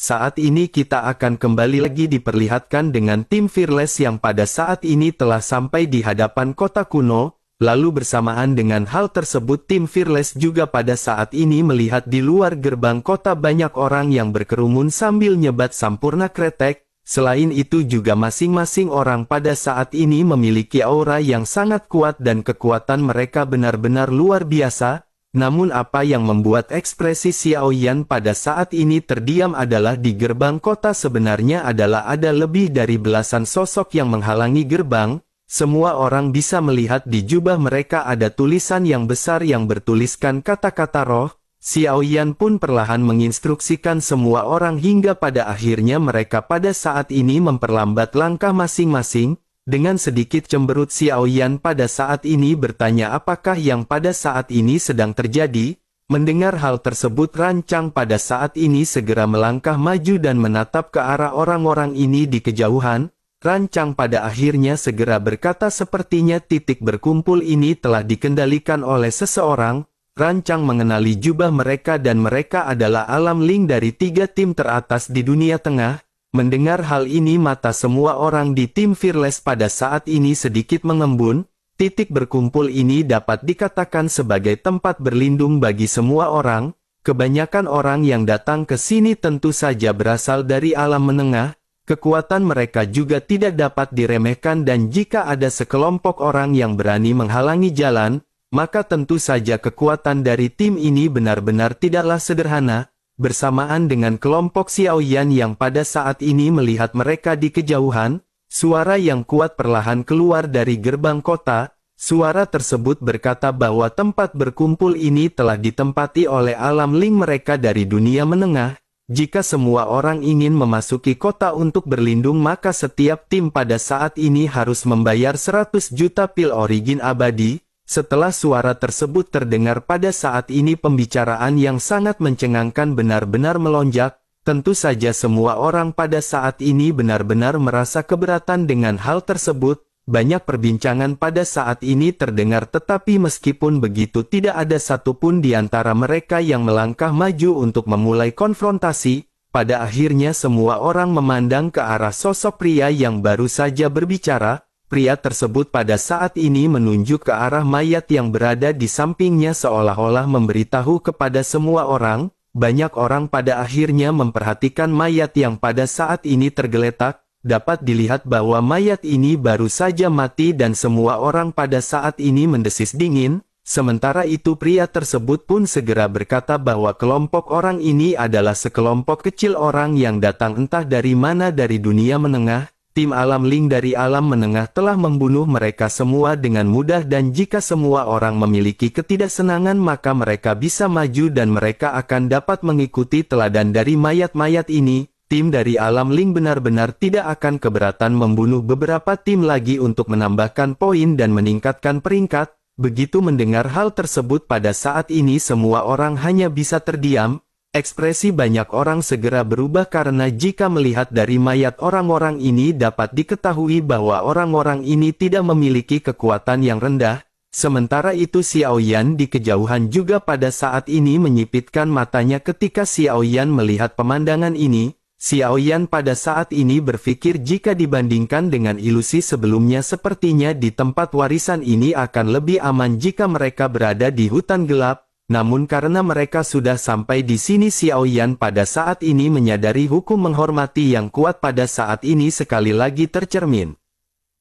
Saat ini kita akan kembali lagi diperlihatkan dengan tim Fearless yang pada saat ini telah sampai di hadapan kota kuno. Lalu bersamaan dengan hal tersebut tim Fearless juga pada saat ini melihat di luar gerbang kota banyak orang yang berkerumun sambil nyebat Sampurna Kretek. Selain itu juga masing-masing orang pada saat ini memiliki aura yang sangat kuat dan kekuatan mereka benar-benar luar biasa. Namun apa yang membuat ekspresi Xiao Yan pada saat ini terdiam adalah di gerbang kota sebenarnya adalah ada lebih dari belasan sosok yang menghalangi gerbang. Semua orang bisa melihat di jubah mereka ada tulisan yang besar yang bertuliskan kata-kata roh. Xiao Yan pun perlahan menginstruksikan semua orang hingga pada akhirnya mereka pada saat ini memperlambat langkah masing-masing. Dengan sedikit cemberut Xiao Yan pada saat ini bertanya apakah yang pada saat ini sedang terjadi. Mendengar hal tersebut Rancang pada saat ini segera melangkah maju dan menatap ke arah orang-orang ini di kejauhan. Rancang pada akhirnya segera berkata sepertinya titik berkumpul ini telah dikendalikan oleh seseorang. Rancang mengenali jubah mereka dan mereka adalah Alam Ling dari 3 tim teratas di dunia tengah. Mendengar hal ini mata semua orang di tim Fearless pada saat ini sedikit mengembun. Titik berkumpul ini dapat dikatakan sebagai tempat berlindung bagi semua orang. Kebanyakan orang yang datang ke sini tentu saja berasal dari alam menengah. Kekuatan mereka juga tidak dapat diremehkan dan jika ada sekelompok orang yang berani menghalangi jalan, maka tentu saja kekuatan dari tim ini benar-benar tidaklah sederhana. Bersamaan dengan kelompok Xiao Yan yang pada saat ini melihat mereka di kejauhan, suara yang kuat perlahan keluar dari gerbang kota. Suara tersebut berkata bahwa tempat berkumpul ini telah ditempati oleh Alam Ling mereka dari dunia menengah. Jika semua orang ingin memasuki kota untuk berlindung maka setiap tim pada saat ini harus membayar 100 juta pil origin abadi. Setelah suara tersebut terdengar pada saat ini pembicaraan yang sangat mencengangkan benar-benar melonjak. Tentu saja semua orang pada saat ini benar-benar merasa keberatan dengan hal tersebut. Banyak perbincangan pada saat ini terdengar tetapi meskipun begitu tidak ada satupun di antara mereka yang melangkah maju untuk memulai konfrontasi. Pada akhirnya semua orang memandang ke arah sosok pria yang baru saja berbicara. Pria tersebut pada saat ini menunjuk ke arah mayat yang berada di sampingnya seolah-olah memberitahu kepada semua orang. Banyak orang pada akhirnya memperhatikan mayat yang pada saat ini tergeletak. Dapat dilihat bahwa mayat ini baru saja mati dan semua orang pada saat ini mendesis dingin. Sementara itu pria tersebut pun segera berkata bahwa kelompok orang ini adalah sekelompok kecil orang yang datang entah dari mana dari dunia menengah. Tim Alam Ling dari alam menengah telah membunuh mereka semua dengan mudah dan jika semua orang memiliki ketidaksenangan maka mereka bisa maju dan mereka akan dapat mengikuti teladan dari mayat-mayat ini. Tim dari Alam Ling benar-benar tidak akan keberatan membunuh beberapa tim lagi untuk menambahkan poin dan meningkatkan peringkat. Begitu mendengar hal tersebut pada saat ini semua orang hanya bisa terdiam. Ekspresi banyak orang segera berubah karena jika melihat dari mayat orang-orang ini dapat diketahui bahwa orang-orang ini tidak memiliki kekuatan yang rendah. Sementara itu Xiao Yan di kejauhan juga pada saat ini menyipitkan matanya ketika Xiao Yan melihat pemandangan ini. Xiao Yan pada saat ini berpikir jika dibandingkan dengan ilusi sebelumnya sepertinya di tempat warisan ini akan lebih aman jika mereka berada di hutan gelap. Namun karena mereka sudah sampai di sini Xiao Yan pada saat ini menyadari hukum menghormati yang kuat pada saat ini sekali lagi tercermin.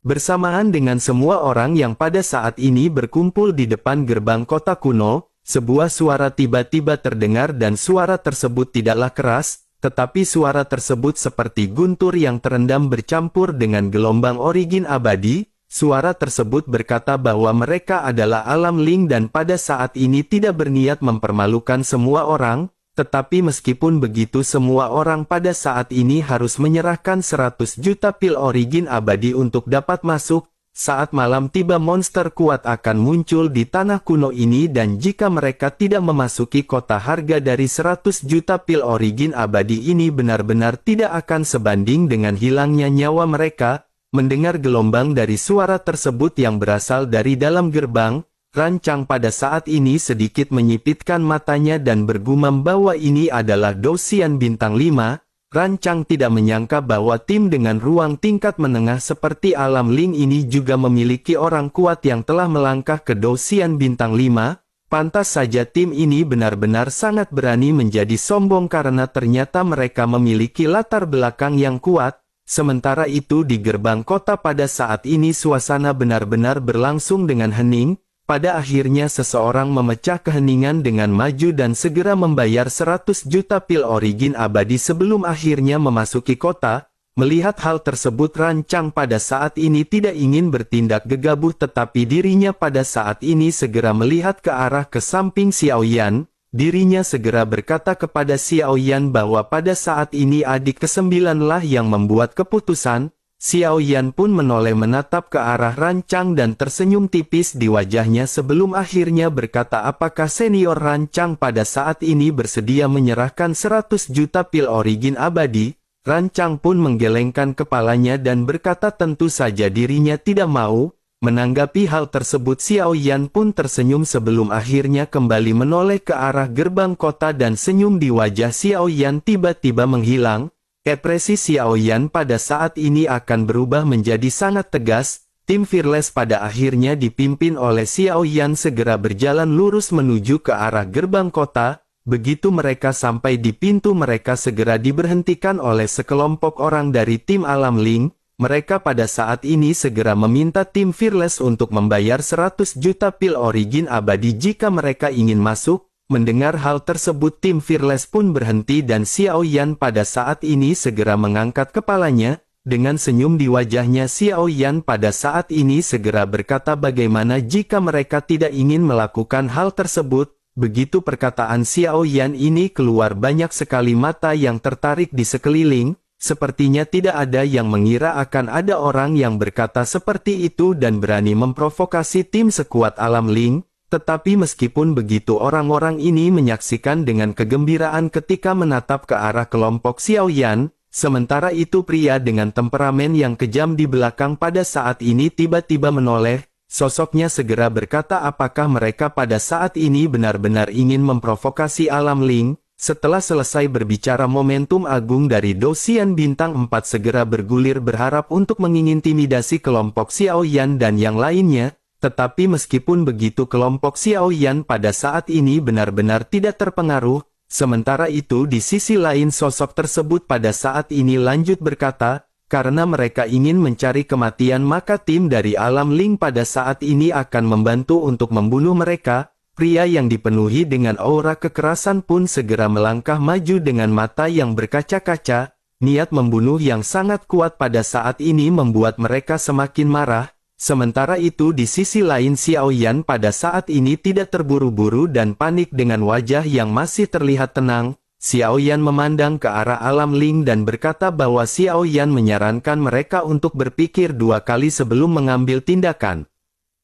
Bersamaan dengan semua orang yang pada saat ini berkumpul di depan gerbang kota kuno, sebuah suara tiba-tiba terdengar dan suara tersebut tidaklah keras. Tetapi suara tersebut seperti guntur yang terendam bercampur dengan gelombang origin abadi. Suara tersebut berkata bahwa mereka adalah Alam Ling dan pada saat ini tidak berniat mempermalukan semua orang. Tetapi meskipun begitu semua orang pada saat ini harus menyerahkan 100 juta pil origin abadi untuk dapat masuk. Saat malam tiba monster kuat akan muncul di tanah kuno ini dan jika mereka tidak memasuki kota harga dari 100 juta pil origin abadi ini benar-benar tidak akan sebanding dengan hilangnya nyawa mereka. Mendengar gelombang dari suara tersebut yang berasal dari dalam gerbang, Rancang pada saat ini sedikit menyipitkan matanya dan bergumam bahwa ini adalah Dou Xian bintang 5. Rancang tidak menyangka bahwa tim dengan ruang tingkat menengah seperti Alam Ling ini juga memiliki orang kuat yang telah melangkah ke Dosian Bintang 5. Pantas saja tim ini benar-benar sangat berani menjadi sombong karena ternyata mereka memiliki latar belakang yang kuat. Sementara itu di gerbang kota pada saat ini suasana benar-benar berlangsung dengan hening. Pada akhirnya seseorang memecah keheningan dengan maju dan segera membayar 100 juta pil origin abadi sebelum akhirnya memasuki kota. Melihat hal tersebut Rancang pada saat ini tidak ingin bertindak gegabah tetapi dirinya pada saat ini segera melihat ke arah ke samping Xiaoyan. Dirinya segera berkata kepada Xiaoyan bahwa pada saat ini adik ke-9 lah yang membuat keputusan. Xiaoyan pun menoleh menatap ke arah Rancang dan tersenyum tipis di wajahnya sebelum akhirnya berkata apakah senior Rancang pada saat ini bersedia menyerahkan 100 juta pil origin abadi. Rancang pun menggelengkan kepalanya dan berkata tentu saja dirinya tidak mau. Menanggapi hal tersebut Xiaoyan pun tersenyum sebelum akhirnya kembali menoleh ke arah gerbang kota dan senyum di wajah Xiaoyan tiba-tiba menghilang. Ekspresi Xiaoyan pada saat ini akan berubah menjadi sangat tegas. Tim Fearless pada akhirnya dipimpin oleh Xiaoyan segera berjalan lurus menuju ke arah gerbang kota. Begitu mereka sampai di pintu mereka segera diberhentikan oleh sekelompok orang dari tim Alam Ling. Mereka pada saat ini segera meminta tim Fearless untuk membayar 100 juta pil origin abadi jika mereka ingin masuk. Mendengar hal tersebut tim Fearless pun berhenti dan Xiaoyan pada saat ini segera mengangkat kepalanya. Dengan senyum di wajahnya Xiaoyan pada saat ini segera berkata bagaimana jika mereka tidak ingin melakukan hal tersebut. Begitu perkataan Xiaoyan ini keluar banyak sekali mata yang tertarik di sekeliling. Sepertinya tidak ada yang mengira akan ada orang yang berkata seperti itu dan berani memprovokasi tim sekuat Alam Ling. Tetapi meskipun begitu orang-orang ini menyaksikan dengan kegembiraan ketika menatap ke arah kelompok Xiaoyan, sementara itu pria dengan temperamen yang kejam di belakang pada saat ini tiba-tiba menoleh, sosoknya segera berkata apakah mereka pada saat ini benar-benar ingin memprovokasi Alam Ling. Setelah selesai berbicara momentum agung dari Dosian Bintang 4 segera bergulir berharap untuk mengintimidasi kelompok Xiaoyan dan yang lainnya. Tetapi meskipun begitu kelompok Xiaoyan pada saat ini benar-benar tidak terpengaruh, sementara itu di sisi lain sosok tersebut pada saat ini lanjut berkata, karena mereka ingin mencari kematian maka tim dari Alam Ling pada saat ini akan membantu untuk membunuh mereka. Pria yang dipenuhi dengan aura kekerasan pun segera melangkah maju dengan mata yang berkaca-kaca, niat membunuh yang sangat kuat pada saat ini membuat mereka semakin marah. Sementara itu di sisi lain Xiaoyan pada saat ini tidak terburu-buru dan panik dengan wajah yang masih terlihat tenang. Xiaoyan memandang ke arah Alam Ling dan berkata bahwa Xiaoyan menyarankan mereka untuk berpikir 2 kali sebelum mengambil tindakan.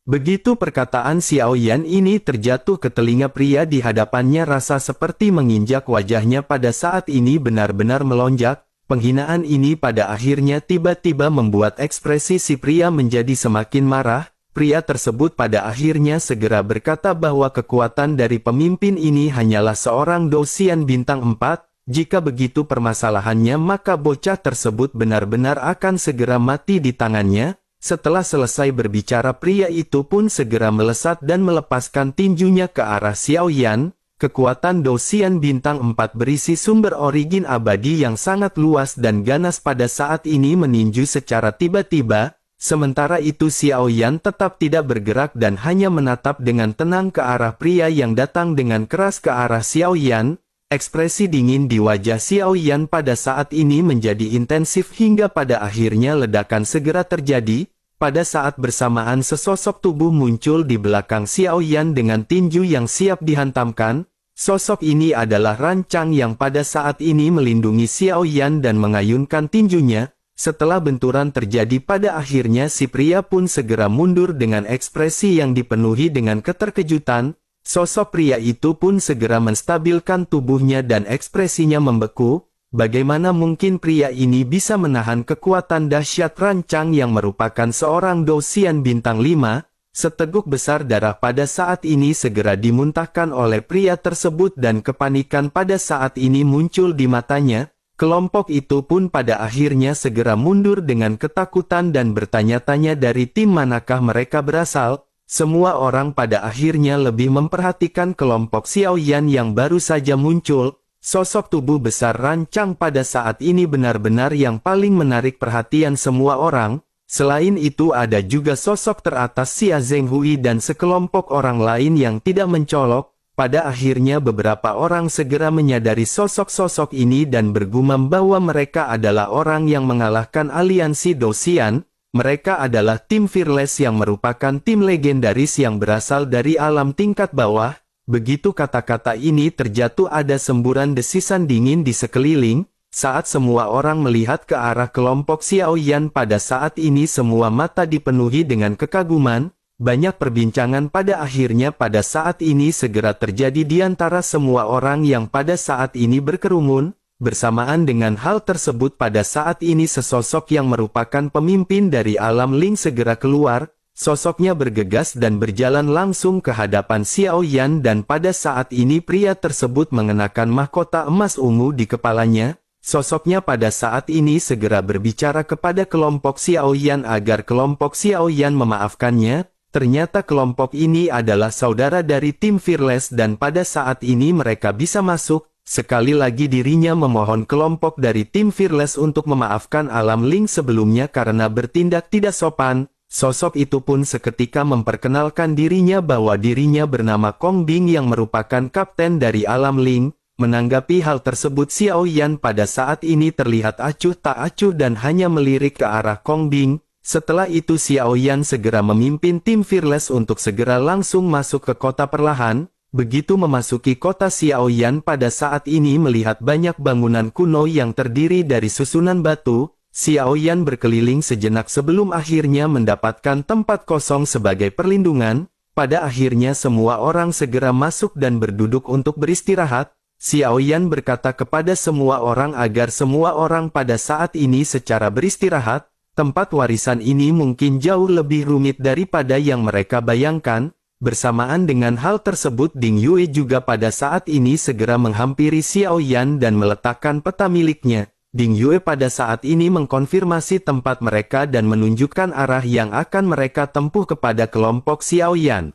Begitu perkataan Xiaoyan ini terjatuh ke telinga pria di hadapannya rasa seperti menginjak wajahnya pada saat ini benar-benar melonjak. Penghinaan ini pada akhirnya tiba-tiba membuat ekspresi si pria menjadi semakin marah. Pria tersebut pada akhirnya segera berkata bahwa kekuatan dari pemimpin ini hanyalah seorang Dosian Bintang 4. Jika begitu permasalahannya maka bocah tersebut benar-benar akan segera mati di tangannya. Setelah selesai berbicara pria itu pun segera melesat dan melepaskan tinjunya ke arah Xiaoyan. Kekuatan Dosian Bintang 4 berisi sumber origin abadi yang sangat luas dan ganas pada saat ini meninju secara tiba-tiba. Sementara itu Xiaoyan tetap tidak bergerak dan hanya menatap dengan tenang ke arah pria yang datang dengan keras ke arah Xiaoyan. Ekspresi dingin di wajah Xiaoyan pada saat ini menjadi intensif hingga pada akhirnya ledakan segera terjadi. Pada saat bersamaan sesosok tubuh muncul di belakang Xiaoyan dengan tinju yang siap dihantamkan. Sosok ini adalah Rancang yang pada saat ini melindungi Xiaoyan dan mengayunkan tinjunya. Setelah benturan terjadi pada akhirnya si pria pun segera mundur dengan ekspresi yang dipenuhi dengan keterkejutan. Sosok pria itu pun segera menstabilkan tubuhnya dan ekspresinya membeku. Bagaimana mungkin pria ini bisa menahan kekuatan dahsyat Rancang yang merupakan seorang Dosian Bintang 5? Seteguk besar darah pada saat ini segera dimuntahkan oleh pria tersebut dan kepanikan pada saat ini muncul di matanya. Kelompok itu pun pada akhirnya segera mundur dengan ketakutan dan bertanya-tanya dari tim manakah mereka berasal. Semua orang pada akhirnya lebih memperhatikan kelompok Xiaoyan yang baru saja muncul. Sosok tubuh besar rancang pada saat ini benar-benar yang paling menarik perhatian semua orang. Selain itu ada juga sosok teratas Xia Zhenghui dan sekelompok orang lain yang tidak mencolok. Pada akhirnya beberapa orang segera menyadari sosok-sosok ini dan bergumam bahwa mereka adalah orang yang mengalahkan aliansi Dosian. Mereka adalah tim Fearless yang merupakan tim legendaris yang berasal dari alam tingkat bawah. Begitu kata-kata ini terjatuh ada semburan desisan dingin di sekeliling. Saat semua orang melihat ke arah kelompok Xiaoyan pada saat ini semua mata dipenuhi dengan kekaguman. Banyak perbincangan pada akhirnya pada saat ini segera terjadi di antara semua orang yang pada saat ini berkerumun. Bersamaan dengan hal tersebut pada saat ini sesosok yang merupakan pemimpin dari alam Ling segera keluar. Sosoknya bergegas dan berjalan langsung ke hadapan Xiaoyan dan pada saat ini pria tersebut mengenakan mahkota emas ungu di kepalanya. Sosoknya pada saat ini segera berbicara kepada kelompok Xiaoyan agar kelompok Xiaoyan memaafkannya. Ternyata kelompok ini adalah saudara dari tim Fearless dan pada saat ini mereka bisa masuk. Sekali lagi dirinya memohon kelompok dari tim Fearless untuk memaafkan alam Ling sebelumnya karena bertindak tidak sopan. Sosok itu pun seketika memperkenalkan dirinya bahwa dirinya bernama Kong Bing yang merupakan kapten dari alam Ling. Menanggapi hal tersebut Xiaoyan pada saat ini terlihat acuh tak acuh dan hanya melirik ke arah Kong Bing. Setelah itu Xiaoyan segera memimpin tim Fearless untuk segera langsung masuk ke kota perlahan. Begitu memasuki kota Xiaoyan pada saat ini melihat banyak bangunan kuno yang terdiri dari susunan batu, Xiaoyan berkeliling sejenak sebelum akhirnya mendapatkan tempat kosong sebagai perlindungan. Pada akhirnya semua orang segera masuk dan berduduk untuk beristirahat. Xiaoyan berkata kepada semua orang agar semua orang pada saat ini secara beristirahat. Tempat warisan ini mungkin jauh lebih rumit daripada yang mereka bayangkan. Bersamaan dengan hal tersebut Ding Yue juga pada saat ini segera menghampiri Xiaoyan dan meletakkan peta miliknya. Ding Yue pada saat ini mengkonfirmasi tempat mereka dan menunjukkan arah yang akan mereka tempuh kepada kelompok Xiaoyan.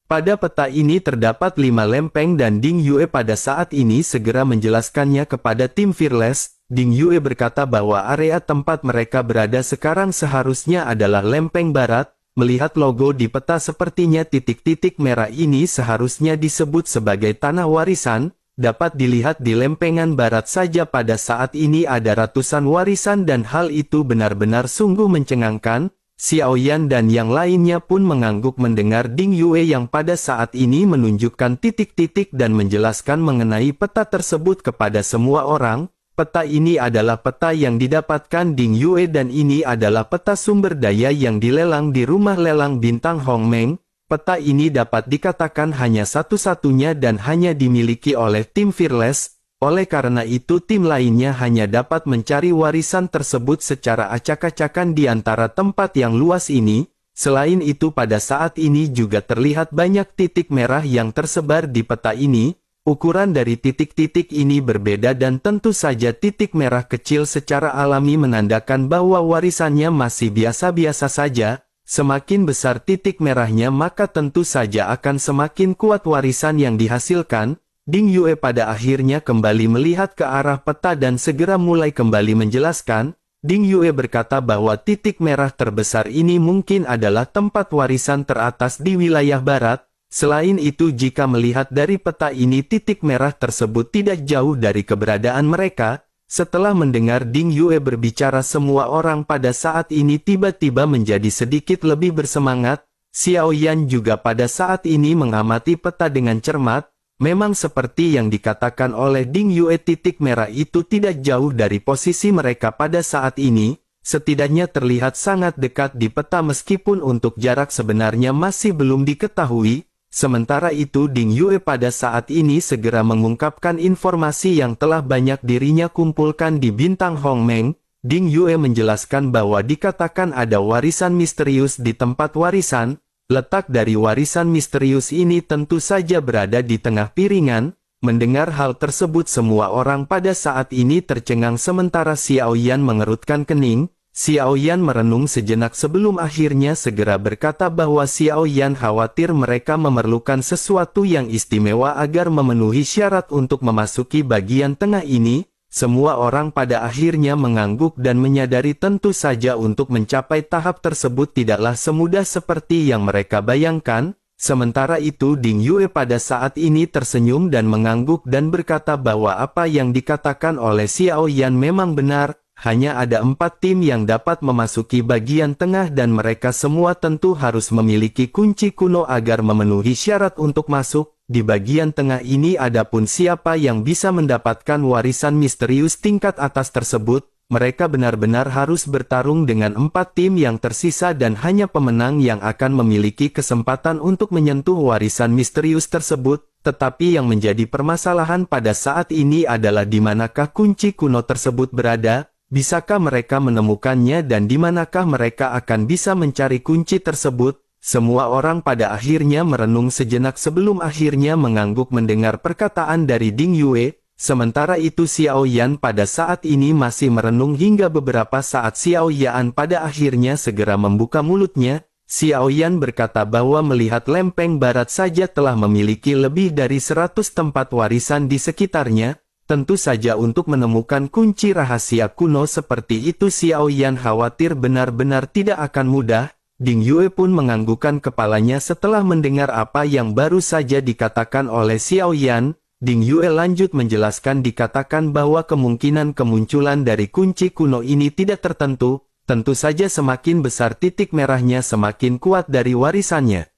Pada peta ini terdapat 5 lempeng dan Ding Yue pada saat ini segera menjelaskannya kepada tim Fearless. Ding Yue berkata bahwa area tempat mereka berada sekarang seharusnya adalah lempeng barat. Melihat logo di peta sepertinya titik-titik merah ini seharusnya disebut sebagai tanah warisan, dapat dilihat di lempengan barat saja pada saat ini ada ratusan warisan dan hal itu benar-benar sungguh mencengangkan. Xiaoyan dan yang lainnya pun mengangguk mendengar Ding Yue yang pada saat ini menunjukkan titik-titik dan menjelaskan mengenai peta tersebut kepada semua orang. Peta ini adalah peta yang didapatkan Ding Yue dan ini adalah peta sumber daya yang dilelang di rumah lelang bintang Hongmeng. Peta ini dapat dikatakan hanya satu-satunya dan hanya dimiliki oleh tim Fearless. Oleh karena itu tim lainnya hanya dapat mencari warisan tersebut secara acak-acakan di antara tempat yang luas ini. Selain itu pada saat ini juga terlihat banyak titik merah yang tersebar di peta ini. Ukuran dari titik-titik ini berbeda dan tentu saja titik merah kecil secara alami menandakan bahwa warisannya masih biasa-biasa saja. Semakin besar titik merahnya maka tentu saja akan semakin kuat warisan yang dihasilkan. Ding Yue pada akhirnya kembali melihat ke arah peta dan segera mulai kembali menjelaskan. Ding Yue berkata bahwa titik merah terbesar ini mungkin adalah tempat warisan teratas di wilayah barat. Selain itu jika melihat dari peta ini titik merah tersebut tidak jauh dari keberadaan mereka. Setelah mendengar Ding Yue berbicara semua orang pada saat ini tiba-tiba menjadi sedikit lebih bersemangat. Xiaoyan juga pada saat ini mengamati peta dengan cermat. Memang seperti yang dikatakan oleh Ding Yue titik merah itu tidak jauh dari posisi mereka pada saat ini. Setidaknya terlihat sangat dekat di peta meskipun untuk jarak sebenarnya masih belum diketahui. Sementara itu Ding Yue pada saat ini segera mengungkapkan informasi yang telah banyak dirinya kumpulkan di bintang Hongmeng. Ding Yue menjelaskan bahwa dikatakan ada warisan misterius di tempat warisan. Letak dari warisan misterius ini tentu saja berada di tengah piringan. Mendengar hal tersebut semua orang pada saat ini tercengang sementara Xiao Yan mengerutkan kening. Xiao Yan merenung sejenak sebelum akhirnya segera berkata bahwa Xiao Yan khawatir mereka memerlukan sesuatu yang istimewa agar memenuhi syarat untuk memasuki bagian tengah ini. Semua orang pada akhirnya mengangguk dan menyadari tentu saja untuk mencapai tahap tersebut tidaklah semudah seperti yang mereka bayangkan. Sementara itu Ding Yue pada saat ini tersenyum dan mengangguk dan berkata bahwa apa yang dikatakan oleh Xiao Yan memang benar, hanya ada 4 tim yang dapat memasuki bagian tengah dan mereka semua tentu harus memiliki kunci kuno agar memenuhi syarat untuk masuk. Di bagian tengah ini adapun siapa yang bisa mendapatkan warisan misterius tingkat atas tersebut, mereka benar-benar harus bertarung dengan 4 tim yang tersisa dan hanya pemenang yang akan memiliki kesempatan untuk menyentuh warisan misterius tersebut. Tetapi yang menjadi permasalahan pada saat ini adalah di manakah kunci kuno tersebut berada, bisakah mereka menemukannya dan di manakah mereka akan bisa mencari kunci tersebut. Semua orang pada akhirnya merenung sejenak sebelum akhirnya mengangguk mendengar perkataan dari Ding Yue. Sementara itu Xiao Yan pada saat ini masih merenung hingga beberapa saat Xiao Yan pada akhirnya segera membuka mulutnya. Xiao Yan berkata bahwa melihat lempeng barat saja telah memiliki lebih dari 100 tempat warisan di sekitarnya. Tentu saja untuk menemukan kunci rahasia kuno seperti itu Xiao Yan khawatir benar-benar tidak akan mudah. Ding Yue pun menganggukkan kepalanya setelah mendengar apa yang baru saja dikatakan oleh Xiao Yan. Ding Yue lanjut menjelaskan dikatakan bahwa kemungkinan kemunculan dari kunci kuno ini tidak tertentu, tentu saja semakin besar titik merahnya semakin kuat dari warisannya.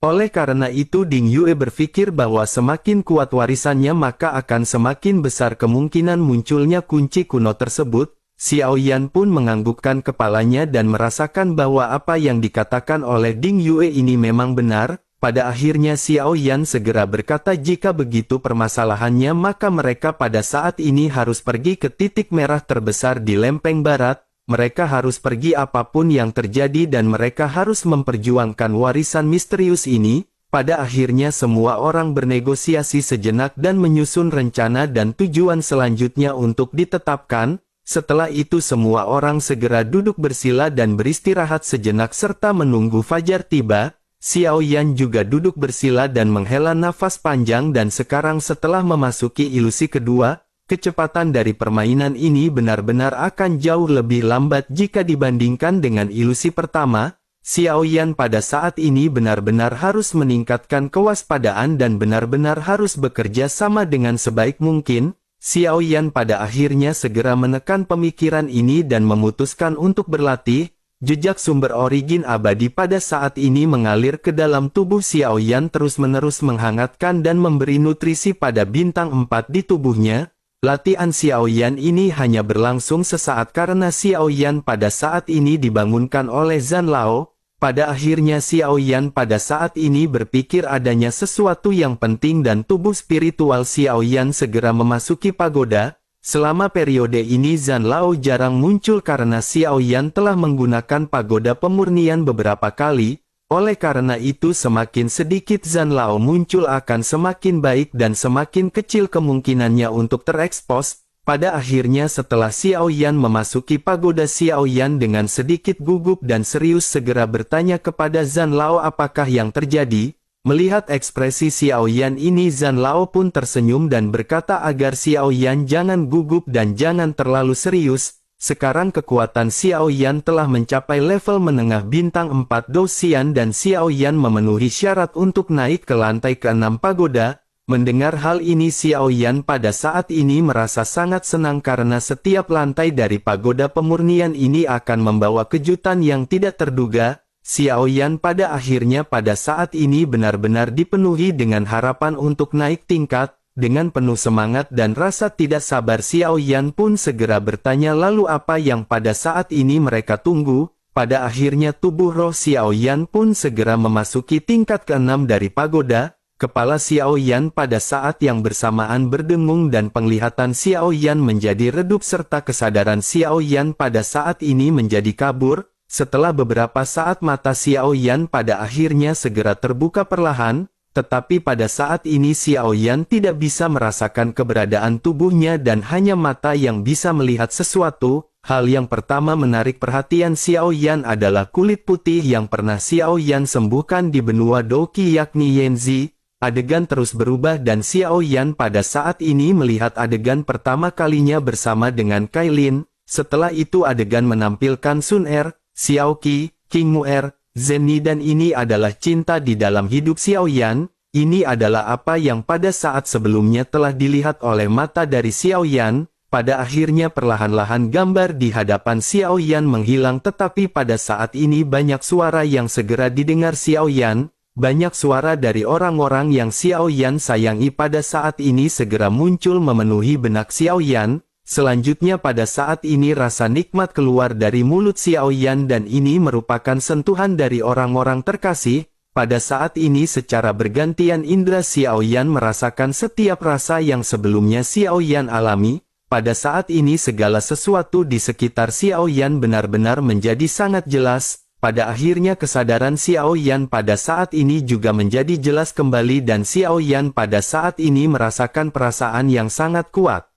Oleh karena itu Ding Yue berpikir bahwa semakin kuat warisannya maka akan semakin besar kemungkinan munculnya kunci kuno tersebut. Xiao Yan pun menganggukkan kepalanya dan merasakan bahwa apa yang dikatakan oleh Ding Yue ini memang benar. Pada akhirnya Xiao Yan segera berkata jika begitu permasalahannya maka mereka pada saat ini harus pergi ke titik merah terbesar di lempeng barat. Mereka harus pergi apapun yang terjadi dan mereka harus memperjuangkan warisan misterius ini. Pada akhirnya semua orang bernegosiasi sejenak dan menyusun rencana dan tujuan selanjutnya untuk ditetapkan. Setelah itu semua orang segera duduk bersila dan beristirahat sejenak serta menunggu fajar tiba. Xiao Yan juga duduk bersila dan menghela nafas panjang dan sekarang setelah memasuki ilusi kedua, kecepatan dari permainan ini benar-benar akan jauh lebih lambat jika dibandingkan dengan ilusi pertama. Xiao Yan pada saat ini benar-benar harus meningkatkan kewaspadaan dan benar-benar harus bekerja sama dengan sebaik mungkin. Xiao Yan pada akhirnya segera menekan pemikiran ini dan memutuskan untuk berlatih. Jejak sumber origin abadi pada saat ini mengalir ke dalam tubuh Xiao Yan terus-menerus menghangatkan dan memberi nutrisi pada bintang 4 di tubuhnya. Latihan Xiao Yan ini hanya berlangsung sesaat karena Xiao Yan pada saat ini dibangunkan oleh Zhan Lao. Pada akhirnya Xiao Yan pada saat ini berpikir adanya sesuatu yang penting dan tubuh spiritual Xiao Yan segera memasuki pagoda. Selama periode ini Zhan Lao jarang muncul karena Xiao Yan telah menggunakan pagoda pemurnian beberapa kali. Oleh karena itu semakin sedikit Zhan Lao muncul akan semakin baik dan semakin kecil kemungkinannya untuk terekspos. Pada akhirnya setelah Xiao Yan memasuki pagoda Xiao Yan dengan sedikit gugup dan serius segera bertanya kepada Zhan Lao apakah yang terjadi. Melihat ekspresi Xiao Yan ini Zhan Lao pun tersenyum dan berkata agar Xiao Yan jangan gugup dan jangan terlalu serius. Sekarang kekuatan Xiao Yan telah mencapai level menengah bintang 4 Dou-Xian dan Xiao Yan memenuhi syarat untuk naik ke lantai ke-6 pagoda. Mendengar hal ini Xiao Yan pada saat ini merasa sangat senang karena setiap lantai dari pagoda pemurnian ini akan membawa kejutan yang tidak terduga. Xiao Yan pada akhirnya pada saat ini benar-benar dipenuhi dengan harapan untuk naik tingkat. Dengan penuh semangat dan rasa tidak sabar Xiao Yan pun segera bertanya lalu apa yang pada saat ini mereka tunggu. Pada akhirnya tubuh roh Xiao Yan pun segera memasuki tingkat ke-6 dari pagoda. Kepala Xiao Yan pada saat yang bersamaan berdengung dan penglihatan Xiao Yan menjadi redup serta kesadaran Xiao Yan pada saat ini menjadi kabur. Setelah beberapa saat mata Xiao Yan pada akhirnya segera terbuka perlahan. tetapi pada saat ini Xiao Yan tidak bisa merasakan keberadaan tubuhnya dan hanya mata yang bisa melihat sesuatu. Hal yang pertama menarik perhatian Xiao Yan adalah kulit putih yang pernah Xiao Yan sembuhkan di benua Doqi yakni Yanzi. Adegan terus berubah dan Xiao Yan pada saat ini melihat adegan pertama kalinya bersama dengan Kailin. Setelah itu adegan menampilkan Sun Er, Xiao Qi, King Mu Er, Zenni dan ini adalah cinta di dalam hidup Xiao Yan. Ini adalah apa yang pada saat sebelumnya telah dilihat oleh mata dari Xiao Yan. Pada akhirnya perlahan-lahan gambar di hadapan Xiao Yan menghilang tetapi pada saat ini banyak suara yang segera didengar Xiao Yan. Banyak suara dari orang-orang yang Xiao Yan sayangi pada saat ini segera muncul memenuhi benak Xiao Yan. Selanjutnya pada saat ini rasa nikmat keluar dari mulut Xiao Yan dan ini merupakan sentuhan dari orang-orang terkasih. Pada saat ini secara bergantian indera Xiao Yan merasakan setiap rasa yang sebelumnya Xiao Yan alami. Pada saat ini segala sesuatu di sekitar Xiao Yan benar-benar menjadi sangat jelas. Pada akhirnya kesadaran Xiao Yan pada saat ini juga menjadi jelas kembali dan Xiao Yan pada saat ini merasakan perasaan yang sangat kuat.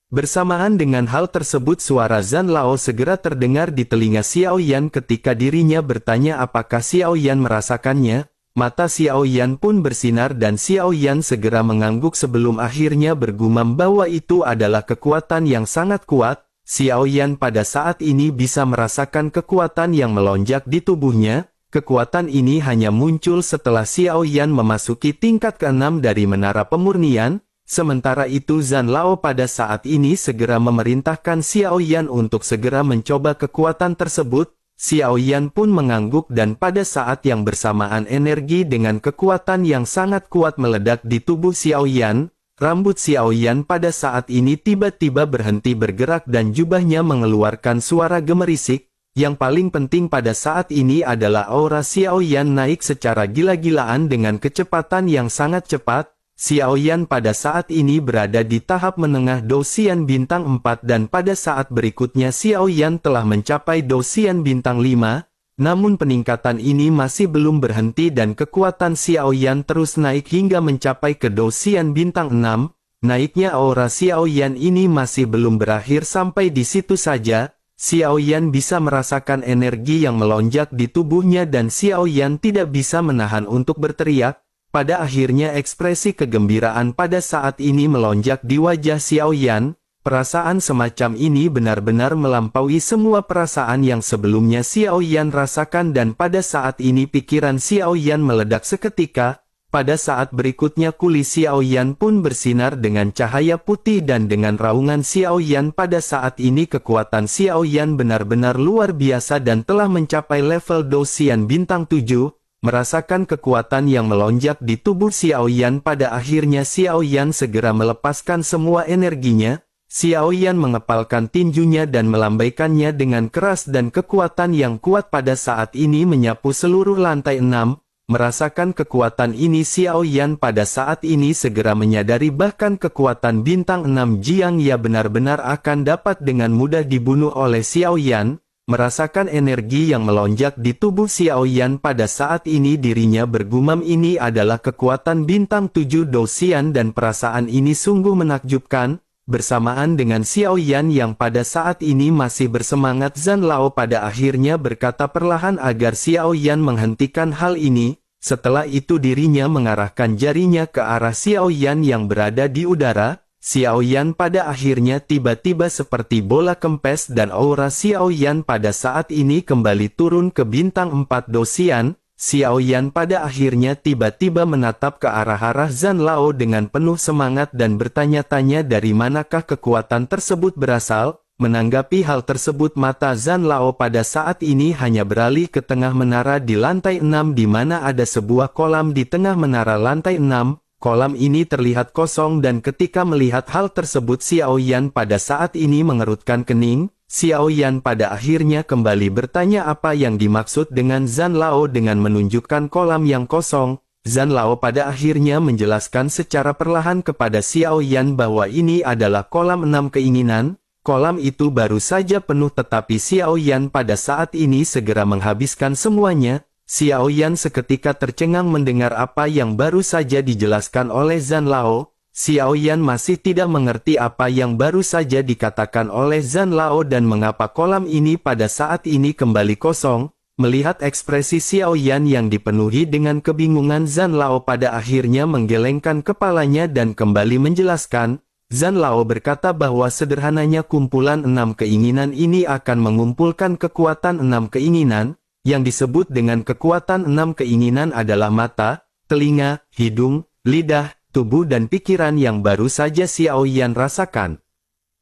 Bersamaan dengan hal tersebut suara Zhan Lao segera terdengar di telinga Xiao Yan ketika dirinya bertanya apakah Xiao Yan merasakannya. Mata Xiao Yan pun bersinar dan Xiao Yan segera mengangguk sebelum akhirnya bergumam bahwa itu adalah kekuatan yang sangat kuat. Xiao Yan pada saat ini bisa merasakan kekuatan yang melonjak di tubuhnya. Kekuatan ini hanya muncul setelah Xiao Yan memasuki tingkat ke-6 dari Menara Pemurnian. Sementara itu Zhan Lao pada saat ini segera memerintahkan Xiao Yan untuk segera mencoba kekuatan tersebut. Xiao Yan pun mengangguk dan pada saat yang bersamaan energi dengan kekuatan yang sangat kuat meledak di tubuh Xiao Yan. Rambut Xiao Yan pada saat ini tiba-tiba berhenti bergerak dan jubahnya mengeluarkan suara gemerisik. Yang paling penting pada saat ini adalah aura Xiao Yan naik secara gila-gilaan dengan kecepatan yang sangat cepat. Xiao Yan pada saat ini berada di tahap menengah Dosian bintang 4 dan pada saat berikutnya Xiao Yan telah mencapai Dosian bintang 5. Namun peningkatan ini masih belum berhenti dan kekuatan Xiao Yan terus naik hingga mencapai ke Dosian bintang 6. Naiknya aura Xiao Yan ini masih belum berakhir sampai di situ saja. Xiao Yan bisa merasakan energi yang melonjak di tubuhnya dan Xiao Yan tidak bisa menahan untuk berteriak. Pada akhirnya ekspresi kegembiraan pada saat ini melonjak di wajah Xiao Yan. Perasaan semacam ini benar-benar melampaui semua perasaan yang sebelumnya Xiao Yan rasakan dan pada saat ini pikiran Xiao Yan meledak seketika. Pada saat berikutnya kulit Xiao Yan pun bersinar dengan cahaya putih dan dengan raungan Xiao Yan pada saat ini kekuatan Xiao Yan benar-benar luar biasa dan telah mencapai level Dosian bintang 7. Merasakan kekuatan yang melonjak di tubuh Xiao Yan pada akhirnya Xiao Yan segera melepaskan semua energinya. Xiao Yan mengepalkan tinjunya dan melambaikannya dengan keras dan kekuatan yang kuat pada saat ini menyapu seluruh lantai 6. Merasakan kekuatan ini Xiao Yan pada saat ini segera menyadari bahkan kekuatan bintang 6 Jiang Ya benar-benar akan dapat dengan mudah dibunuh oleh Xiao Yan. Merasakan energi yang melonjak di tubuh Xiao Yan pada saat ini dirinya bergumam ini adalah kekuatan bintang 7 Dosian dan perasaan ini sungguh menakjubkan. Bersamaan dengan Xiao Yan yang pada saat ini masih bersemangat Zhan Lao pada akhirnya berkata perlahan agar Xiao Yan menghentikan hal ini. Setelah itu dirinya mengarahkan jarinya ke arah Xiao Yan yang berada di udara. Xiao Yan pada akhirnya tiba-tiba seperti bola kempes dan aura Xiao Yan pada saat ini kembali turun ke bintang 4 Dosian. Xiao Yan pada akhirnya tiba-tiba menatap ke arah Zhan Lao dengan penuh semangat dan bertanya-tanya dari manakah kekuatan tersebut berasal. Menanggapi hal tersebut mata Zhan Lao pada saat ini hanya beralih ke tengah menara di lantai 6 di mana ada sebuah kolam di tengah menara lantai 6. Kolam ini terlihat kosong dan ketika melihat hal tersebut Xiao Yan pada saat ini mengerutkan kening. Xiao Yan pada akhirnya kembali bertanya apa yang dimaksud dengan Zhan Lao dengan menunjukkan kolam yang kosong. Zhan Lao pada akhirnya menjelaskan secara perlahan kepada Xiao Yan bahwa ini adalah kolam 6 keinginan. Kolam itu baru saja penuh tetapi Xiao Yan pada saat ini segera menghabiskan semuanya. Xiao Yan seketika tercengang mendengar apa yang baru saja dijelaskan oleh Zhan Lao. Xiao Yan masih tidak mengerti apa yang baru saja dikatakan oleh Zhan Lao dan mengapa kolam ini pada saat ini kembali kosong. Melihat ekspresi Xiao Yan yang dipenuhi dengan kebingungan, Zhan Lao pada akhirnya menggelengkan kepalanya dan kembali menjelaskan. Zhan Lao berkata bahwa sederhananya kumpulan 6 keinginan ini akan mengumpulkan kekuatan 6 keinginan. Yang disebut dengan kekuatan 6 keinginan adalah mata, telinga, hidung, lidah, tubuh dan pikiran yang baru saja Xiao Yan rasakan.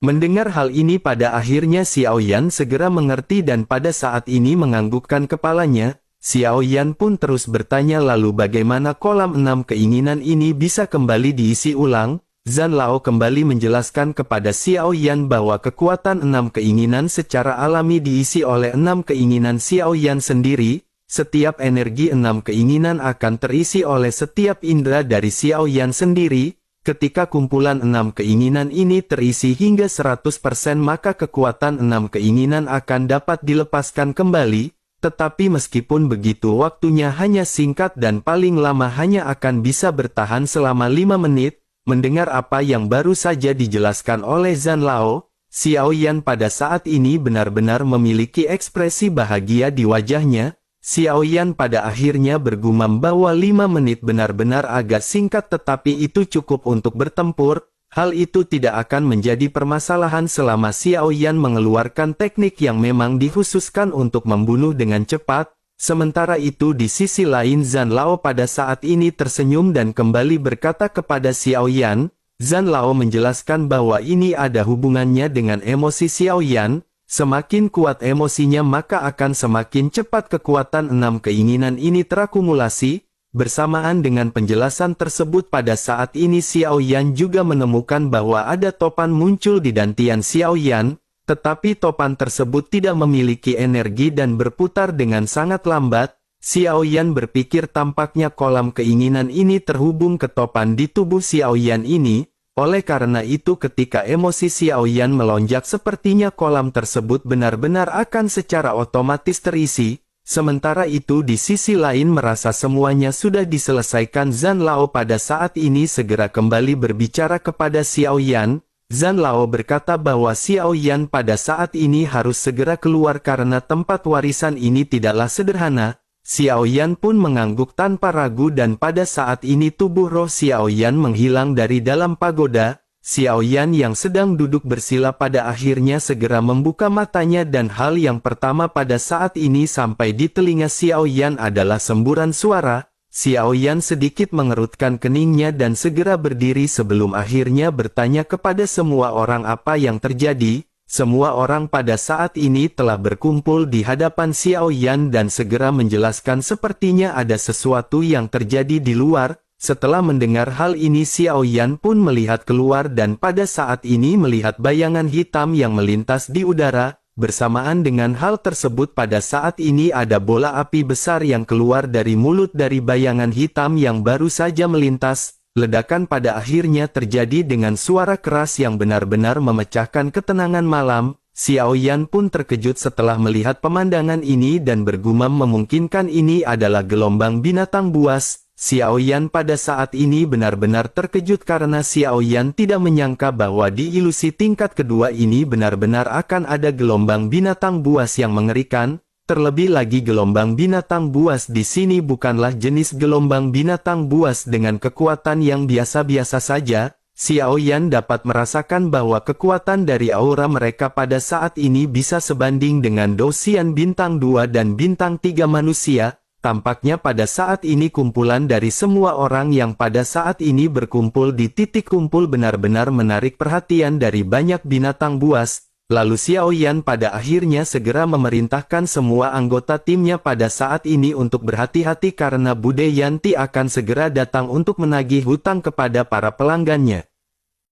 Mendengar hal ini pada akhirnya Xiao Yan segera mengerti dan pada saat ini menganggukkan kepalanya. Xiao Yan pun terus bertanya, lalu bagaimana kolam 6 keinginan ini bisa kembali diisi ulang? Zhan Lao kembali menjelaskan kepada Xiao Yan bahwa kekuatan 6 keinginan secara alami diisi oleh 6 keinginan Xiao Yan sendiri. Setiap energi 6 keinginan akan terisi oleh setiap indera dari Xiao Yan sendiri. Ketika kumpulan 6 keinginan ini terisi hingga 100%, maka kekuatan 6 keinginan akan dapat dilepaskan kembali. Tetapi meskipun begitu waktunya hanya singkat dan paling lama hanya akan bisa bertahan selama 5 menit. Mendengar apa yang baru saja dijelaskan oleh Zhan Lao, Xiao Yan pada saat ini benar-benar memiliki ekspresi bahagia di wajahnya. Xiao Yan pada akhirnya bergumam bahwa 5 menit benar-benar agak singkat, tetapi itu cukup untuk bertempur. Hal itu tidak akan menjadi permasalahan selama Xiao Yan mengeluarkan teknik yang memang dikhususkan untuk membunuh dengan cepat. Sementara itu di sisi lain Zhan Lao pada saat ini tersenyum dan kembali berkata kepada Xiao Yan. Zhan Lao menjelaskan bahwa ini ada hubungannya dengan emosi Xiao Yan. Semakin kuat emosinya maka akan semakin cepat kekuatan 6 keinginan ini terakumulasi. Bersamaan dengan penjelasan tersebut pada saat ini Xiao Yan juga menemukan bahwa ada topan muncul di dantian Xiao Yan. Tetapi topan tersebut tidak memiliki energi dan berputar dengan sangat lambat. Xiao Yan berpikir tampaknya kolam keinginan ini terhubung ke topan di tubuh Xiao Yan ini. Oleh karena itu ketika emosi Xiao Yan melonjak sepertinya kolam tersebut benar-benar akan secara otomatis terisi. Sementara itu di sisi lain merasa semuanya sudah diselesaikan, Zhan Lao pada saat ini segera kembali berbicara kepada Xiao Yan. Zhan Lao berkata bahwa Xiao Yan pada saat ini harus segera keluar karena tempat warisan ini tidaklah sederhana. Xiao Yan pun mengangguk tanpa ragu dan pada saat ini tubuh roh Xiao Yan menghilang dari dalam pagoda. Xiao Yan yang sedang duduk bersila pada akhirnya segera membuka matanya dan hal yang pertama pada saat ini sampai di telinga Xiao Yan adalah semburan suara. Xiao Yan sedikit mengerutkan keningnya dan segera berdiri sebelum akhirnya bertanya kepada semua orang apa yang terjadi. Semua orang pada saat ini telah berkumpul di hadapan Xiao Yan dan segera menjelaskan sepertinya ada sesuatu yang terjadi di luar. Setelah mendengar hal ini Xiao Yan pun melihat keluar dan pada saat ini melihat bayangan hitam yang melintas di udara. Bersamaan dengan hal tersebut pada saat ini ada bola api besar yang keluar dari mulut dari bayangan hitam yang baru saja melintas. Ledakan pada akhirnya terjadi dengan suara keras yang benar-benar memecahkan ketenangan malam. Xiao Yan pun terkejut setelah melihat pemandangan ini dan bergumam memungkinkan ini adalah gelombang binatang buas. Xiao Yan pada saat ini benar-benar terkejut karena Xiao Yan tidak menyangka bahwa di ilusi tingkat kedua ini benar-benar akan ada gelombang binatang buas yang mengerikan. Terlebih lagi gelombang binatang buas di sini bukanlah jenis gelombang binatang buas dengan kekuatan yang biasa-biasa saja. Xiao Yan dapat merasakan bahwa kekuatan dari aura mereka pada saat ini bisa sebanding dengan dosian bintang 2 dan bintang 3 manusia. Tampaknya pada saat ini kumpulan dari semua orang yang pada saat ini berkumpul di titik kumpul benar-benar menarik perhatian dari banyak binatang buas. Lalu Xiao Yan pada akhirnya segera memerintahkan semua anggota timnya pada saat ini untuk berhati-hati karena Bude Yanti akan segera datang untuk menagih hutang kepada para pelanggannya.